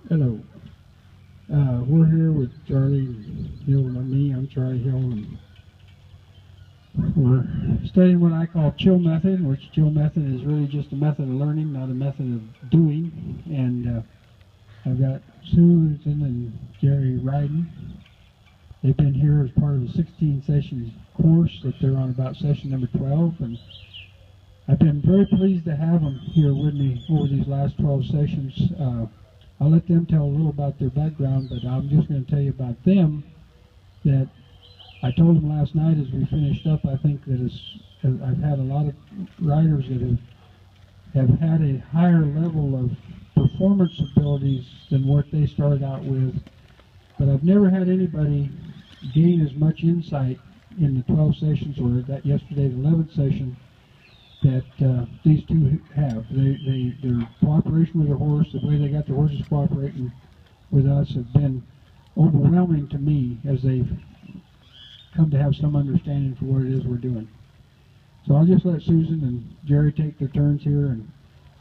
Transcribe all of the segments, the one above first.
Hello. We're here with Charlie Hill and me. I'm Charlie Hill, and we're studying what I call chill method, which chill method is really just a method of learning, not a method of doing. And I've got Susan and Jerry Ryden. They've been here as part of a 16 sessions course that they're on, about session number 12, and I've been very pleased to have them here with me over these last 12 sessions. I'll let them tell a little about their background, but I'm just going to tell you about them. That I told them last night as we finished up, I think that I've had a lot of riders that have had a higher level of performance abilities than what they started out with, but I've never had anybody gain as much insight in the 12 sessions, or that yesterday, the 11th session, that these two have. Their cooperation with the horse, the way they got the horses cooperating with us, have been overwhelming to me as they've come to have some understanding for what it is we're doing. So I'll just let Susan and Jerry take their turns here and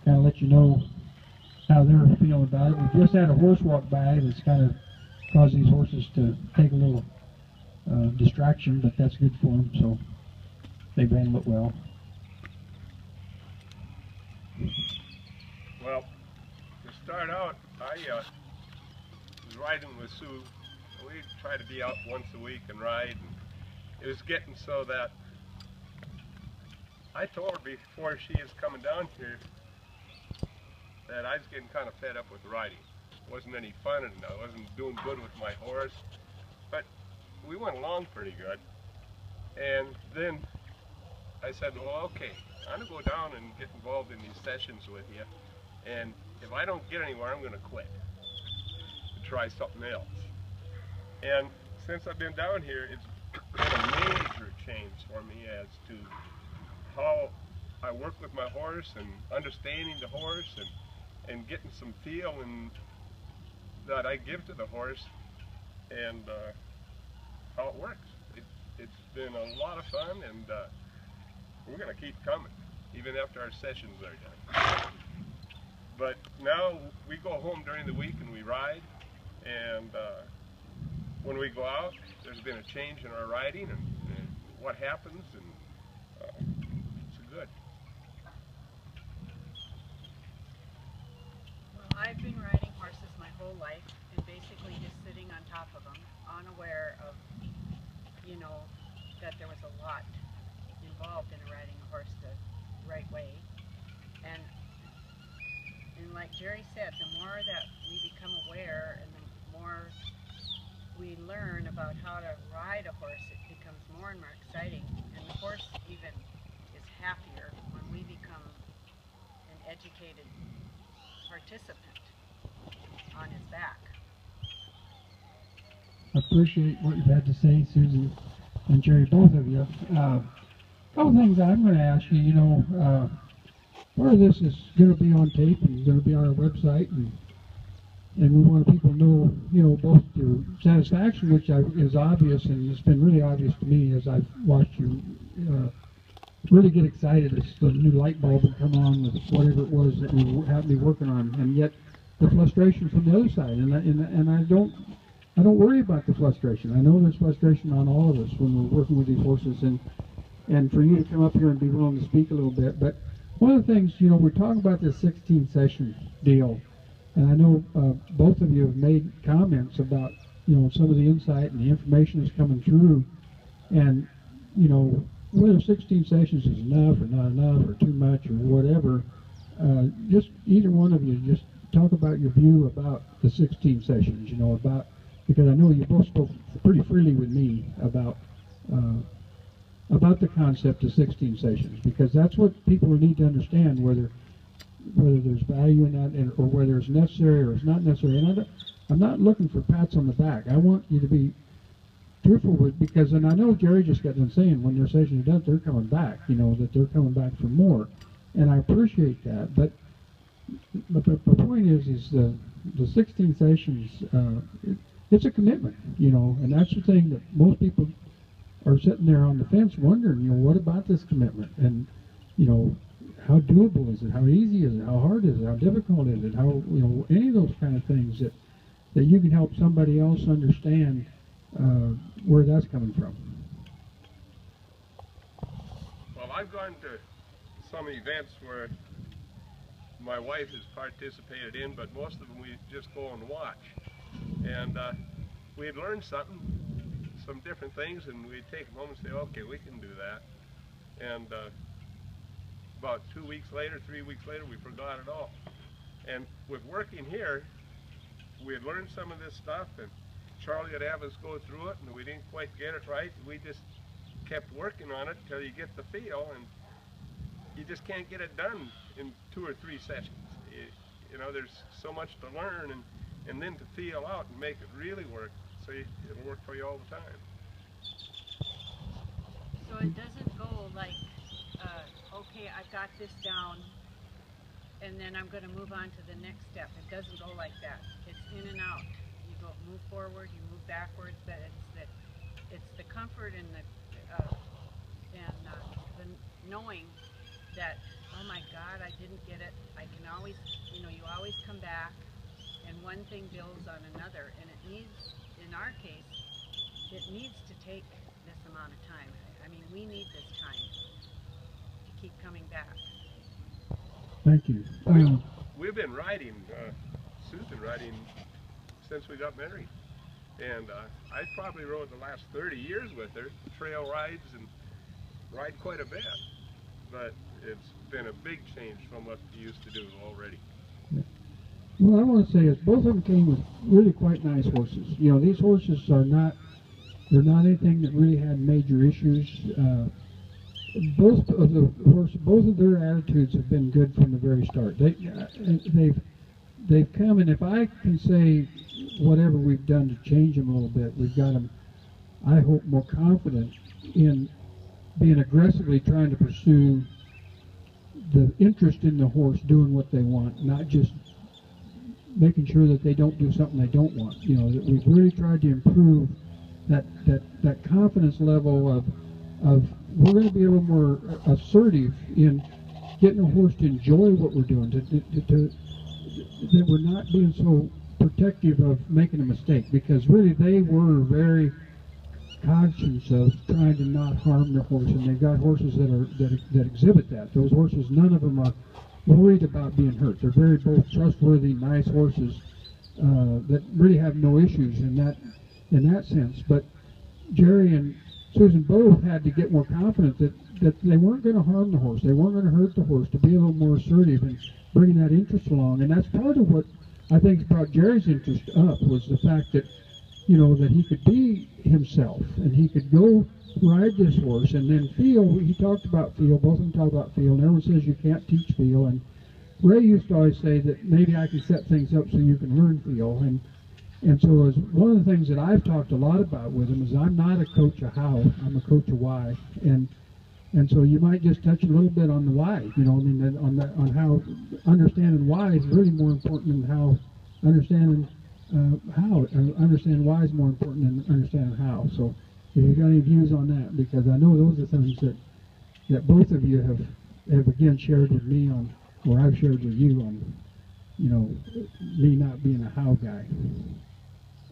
kind of let you know how they're feeling about it. We just had a horse walk by that's kind of caused these horses to take a little distraction, but that's good for them, so they've handled it well. Well, to start out, I was riding with Sue. We try to be out once a week and ride, and it was getting so that I told her before she was coming down here that I was getting kind of fed up with riding. It wasn't any fun, and I wasn't doing good with my horse, but we went along pretty good. And then I said, well, okay, I'm going to go down and get involved in these sessions with you, and if I don't get anywhere, I'm going to quit and try something else. And since I've been down here, it's been a major change for me as to how I work with my horse and understanding the horse and getting some feel that I give to the horse and how it works. It's been a lot of fun, and we're going to keep coming, even after our sessions are done. But now we go home during the week and we ride, and when we go out, there's been a change in our riding and what happens, and it's good. Well, I've been riding horses my whole life and basically just sitting on top of them, unaware of, that there was a lot involved in riding a horse the right way. And like Jerry said, the more that we become aware and the more we learn about how to ride a horse, it becomes more and more exciting. And the horse even is happier when we become an educated participant on his back. I appreciate what you've had to say, Susan and Jerry, both of you. A couple things I'm going to ask you. Part of this is going to be on tape and going to be on our website, and we want people to know, both your satisfaction, which is obvious, and it's been really obvious to me as I've watched you really get excited as the new light bulb would come on with whatever it was that you have to be working on, and yet the frustration from the other side, and I don't worry about the frustration. I know there's frustration on all of us when we're working with these horses, and for you to come up here and be willing to speak a little bit. But one of the things, we're talking about this 16 session deal, and I know both of you have made comments about, some of the insight and the information that's coming through, and, whether 16 sessions is enough or not enough or too much or whatever, just either one of you just talk about your view about the 16 sessions, because I know you both spoke pretty freely with me about the concept of 16 sessions, because that's what people need to understand, whether there's value in that, or whether it's necessary or it's not necessary. And I'm not looking for pats on the back. I want you to be truthful with, because, and I know Jerry just got done saying when their sessions are done, they're coming back, that they're coming back for more, and I appreciate that. But the point is the 16 sessions, it's a commitment, and that's the thing that most people are sitting there on the fence wondering, what about this commitment? And, how doable is it? How easy is it? How hard is it? How difficult is it? How, you know, any of those kind of things that you can help somebody else understand where that's coming from. Well, I've gone to some events where my wife has participated in, but most of them we just go and watch. And we'd learn something, some different things, and we'd take them home and say, okay, we can do that. And about 2 weeks later, 3 weeks later, we forgot it all. And with working here, we had learned some of this stuff, and Charlie would have us go through it, and we didn't quite get it right. We just kept working on it till you get the feel, and you just can't get it done in 2 or 3 sessions. You know, there's so much to learn, and then to feel out and make it really work, so it'll work for you all the time. So it doesn't go like, okay, I got this down, and then I'm going to move on to the next step. It doesn't go like that. It's in and out. You go move forward, you move backwards, but it's the comfort and the knowing that, oh my God, I didn't get it. I can always, you know, you always come back, and one thing builds on another, and it needs, in our case, it needs to take this amount of time. I mean, we need this time to keep coming back. Thank you. We've been riding, Susan riding since we got married. And I probably rode the last 30 years with her, trail rides, and ride quite a bit. But it's been a big change from what we used to do already. Well, I want to say is both of them came with really quite nice horses. You know, these horses are not, they're not anything that really had major issues. Both of the horses, both of their attitudes have been good from the very start. They've come, and if I can say whatever we've done to change them a little bit, we've got them, I hope, more confident in being aggressively trying to pursue the interest in the horse doing what they want, not just making sure that they don't do something they don't want. You know, that we've really tried to improve that confidence level of we're going to be a little more assertive in getting a horse to enjoy what we're doing, that we're not being so protective of making a mistake, because really they were very conscious of trying to not harm their horse, and they've got horses that exhibit that. Those horses, none of them are worried about being hurt. They're very both trustworthy, nice horses that really have no issues in that sense. But Jerry and Susan both had to get more confident that they weren't going to harm the horse. They weren't going to hurt the horse, to be a little more assertive and bringing that interest along. And that's part of what I think brought Jerry's interest up, was the fact that, you know, that he could be himself and he could go ride this horse and then feel. He talked about feel, both of them talk about feel, and everyone says you can't teach feel. And Ray used to always say that maybe I can set things up so you can learn feel. And so as one of the things that I've talked a lot about with him is I'm not a coach of how, I'm a coach of why. And so you might just touch a little bit on the why, you know, I mean, on how understanding why is really more important than how understanding how. Understanding why is more important than understanding how. So if you've got any views on that, because I know those are things that both of you have again shared with me on, or I've shared with you on, you know, me not being a how guy.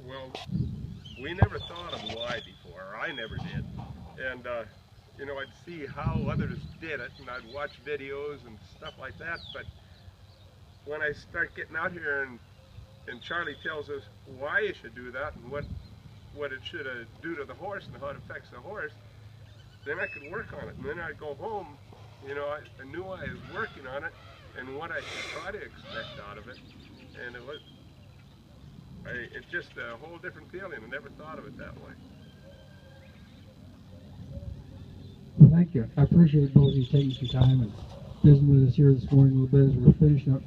Well, we never thought of why before, or I never did. And you know, I'd see how others did it, and I'd watch videos and stuff like that, but when I start getting out here and Charlie tells us why you should do that and what it should do to the horse and how it affects the horse, then I could work on it. And then I'd go home, you know, I knew I was working on it and what I should try to expect out of it. And it's just a whole different feeling. I never thought of it that way. Well, thank you. I appreciate both of you taking some time and visiting with us here this morning a little bit as we're finishing up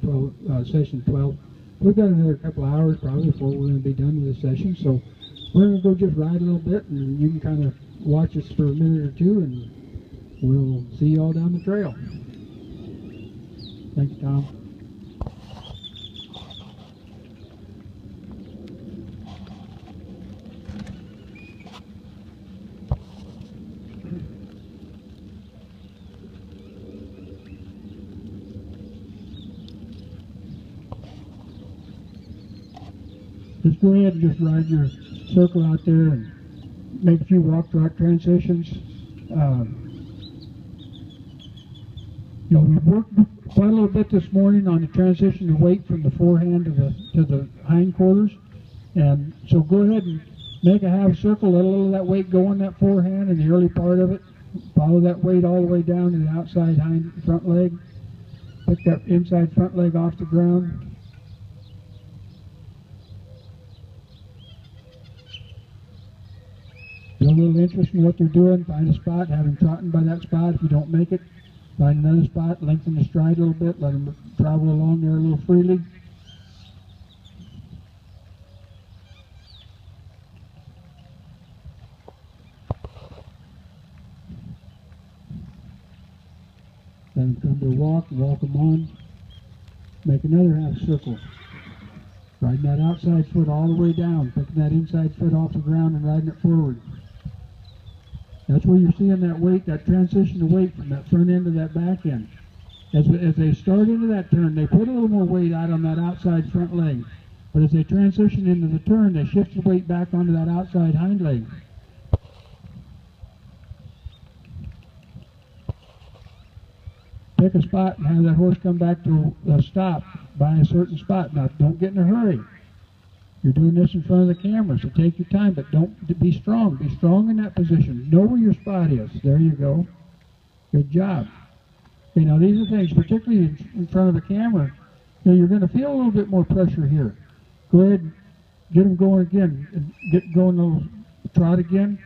session 12. We've got another couple of hours probably before we're going to be done with this session, so we're going to go just ride a little bit, and you can kind of watch us for a minute or two, and we'll see you all down the trail. Thank you, Tom. just go ahead and just ride your circle out there and make a few walk trot transitions. You know, we've worked quite a little bit this morning on the transition of weight from the forehand to the hindquarters, and so go ahead and make a half circle, let a little of that weight go on that forehand in the early part of it. Follow that weight all the way down to the outside front leg. Pick that inside front leg off the ground. Feel a little interest in what they're doing. Find a spot, have them trotting by that spot. If you don't make it, find another spot, lengthen the stride a little bit, let them travel along there a little freely. Then come to a walk them on. Make another half circle. Riding that outside foot all the way down, picking that inside foot off the ground and riding it forward. That's where you're seeing that weight, that transition of weight from that front end to that back end. As they start into that turn, they put a little more weight out on that outside front leg. But as they transition into the turn, they shift the weight back onto that outside hind leg. Pick a spot and have that horse come back to a stop by a certain spot. Now, don't get in a hurry. You're doing this in front of the camera, so take your time, but don't be strong. Be strong in that position. Know where your spot is. There you go. Good job. Okay, now these are things, particularly in front of the camera, you know, you're going to feel a little bit more pressure here. Go ahead and get them going again. And get going a little trot again.